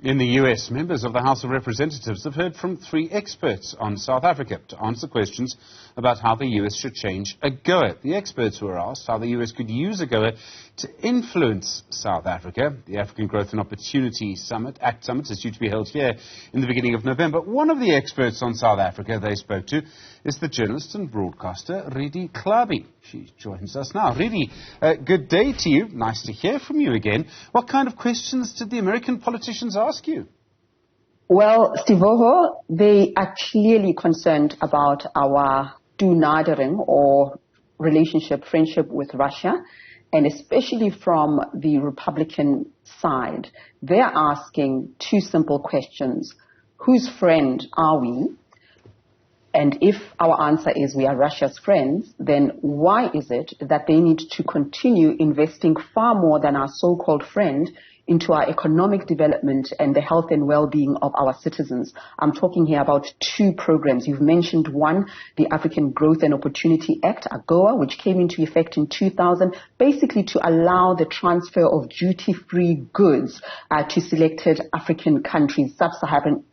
In the US, members of the House of Representatives have heard from 3 experts on South Africa to answer questions about how the US should change AGOA. The experts were asked how the US could use AGOA to influence South Africa. The African Growth and Opportunity Summit, ACT Summit, is due to be held here in the beginning of November. One of the experts on South Africa they spoke to is the journalist and broadcaster Redi Tlhabi. She joins us now. Redi, good day to you. Nice to hear from you again. What kind of questions did the American politicians ask you? Well, Stivoho, they are clearly concerned about our do-nadering or friendship with Russia, and especially from the Republican side. They're asking 2 simple questions. Whose friend are we? And if our answer is we are Russia's friends, then why is it that they need to continue investing far more than our so-called friend into our economic development and the health and well-being of our citizens? I'm talking here about 2 programs. You've mentioned one, the African Growth and Opportunity Act, AGOA, which came into effect in 2000, basically to allow the transfer of duty-free goods to selected African countries, sub-Saharan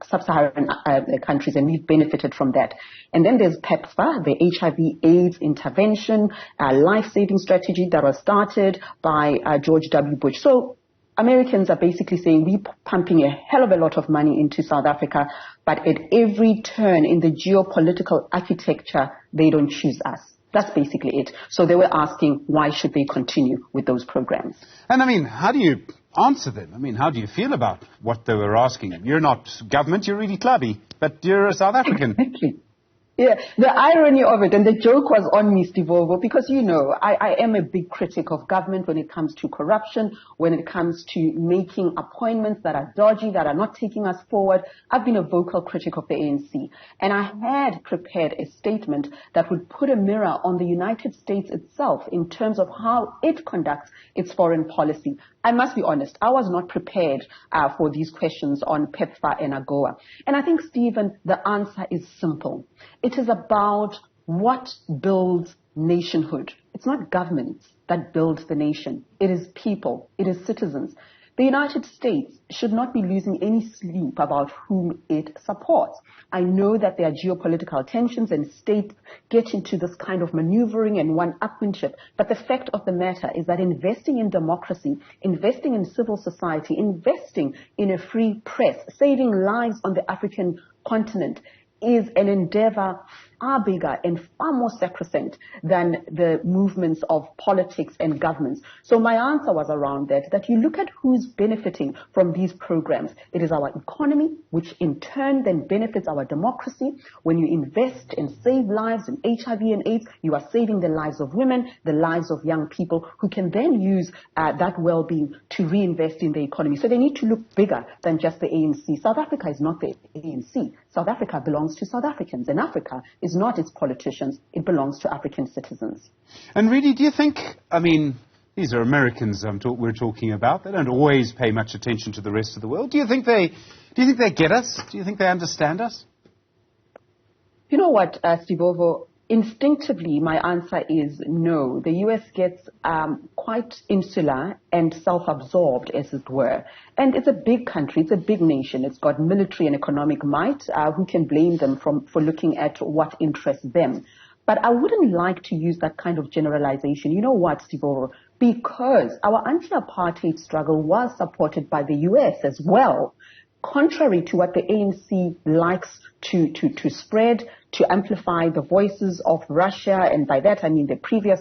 countries, and we've benefited from that. And then there's PEPFAR, the HIV/AIDS intervention, life-saving strategy that was started by George W. Bush. So Americans are basically saying we're pumping a hell of a lot of money into South Africa, but at every turn in the geopolitical architecture, they don't choose us. That's basically it. So they were asking, why should they continue with those programs? And I mean, how do you answer them? I mean, how do you feel about what they were asking? You're not government, you're Redi Tlhabi, but you're a South African. Exactly. Yeah, the irony of it, and the joke was on me, Stivovo, because, you know, I am a big critic of government when it comes to corruption, when it comes to making appointments that are dodgy, that are not taking us forward. I've been a vocal critic of the ANC, and I had prepared a statement that would put a mirror on the United States itself in terms of how it conducts its foreign policy. I must be honest, I was not prepared for these questions on PEPFAR and AGOA. And I think, Stephen, the answer is simple. It is about what builds nationhood. It's not governments that build the nation. It is people. It is citizens. The United States should not be losing any sleep about whom it supports. I know that there are geopolitical tensions and states get into this kind of maneuvering and one-upmanship. But the fact of the matter is that investing in democracy, investing in civil society, investing in a free press, saving lives on the African continent is an endeavor far bigger and far more sacrosanct than the movements of politics and governments. So my answer was around that you look at who's benefiting from these programs. It is our economy, which in turn then benefits our democracy. When you invest and save lives in HIV and AIDS, you are saving the lives of women, the lives of young people who can then use that well-being to reinvest in the economy. So they need to look bigger than just the ANC. South Africa is not the ANC. South Africa belongs to South Africans, and Africa is not its politicians. It belongs to African citizens. And Redi, do you think, I mean, these are Americans we're talking about. They don't always pay much attention to the rest of the world. Do you think they get us? Do you think they understand us? You know what, Stivovo? Instinctively, my answer is no. The U.S. gets quite insular and self-absorbed, as it were. And it's a big country. It's a big nation. It's got military and economic might. Who can blame them for looking at what interests them? But I wouldn't like to use that kind of generalization. You know what, Stivovo? Because our anti-apartheid struggle was supported by the U.S. as well. Contrary to what the ANC likes to spread, to amplify the voices of Russia, and by that I mean the previous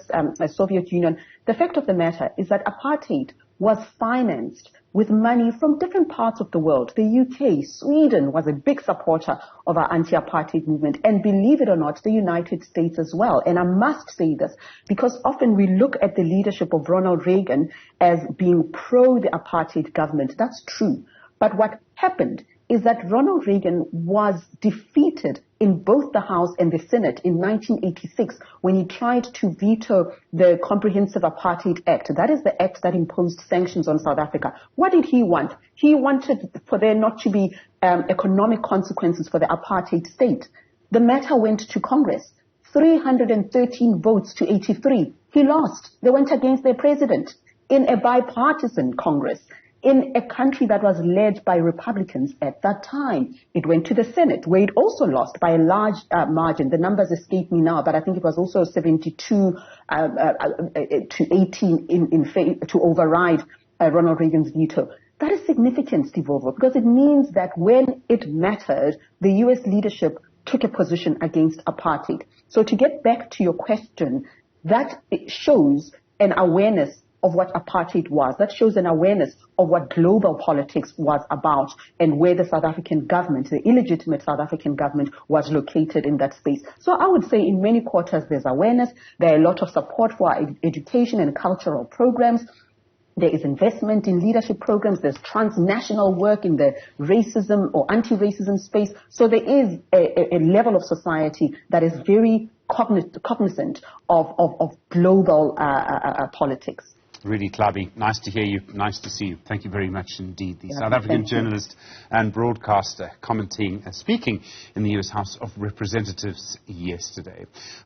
Soviet Union, the fact of the matter is that apartheid was financed with money from different parts of the world. The UK, Sweden was a big supporter of our anti-apartheid movement, and believe it or not, the United States as well. And I must say this, because often we look at the leadership of Ronald Reagan as being pro the apartheid government. That's true. But what happened is that Ronald Reagan was defeated in both the House and the Senate in 1986 when he tried to veto the Comprehensive Apartheid Act. That is the act that imposed sanctions on South Africa. What did he want? He wanted for there not to be economic consequences for the apartheid state. The matter went to Congress. 313 votes to 83. He lost. They went against their president in a bipartisan Congress. in a country that was led by Republicans at that time. It went to the Senate, where it also lost by a large margin. The numbers escape me now, but I think it was also 72 to 18 to override Ronald Reagan's veto. That is significant, Steve Ovo, because it means that when it mattered, the U.S. leadership took a position against apartheid. So to get back to your question, that shows an awareness of what apartheid was. That shows an awareness of what global politics was about and where the South African government, the illegitimate South African government, was located in that space. So I would say in many quarters there's awareness. There are a lot of support for our education and cultural programs. There is investment in leadership programs. There's transnational work in the racism or anti-racism space. So there is a level of society that is very cognizant of global politics. Redi Tlhabi, nice to hear you, nice to see you. Thank you very much indeed. The South African journalist and broadcaster speaking in the US House of Representatives yesterday.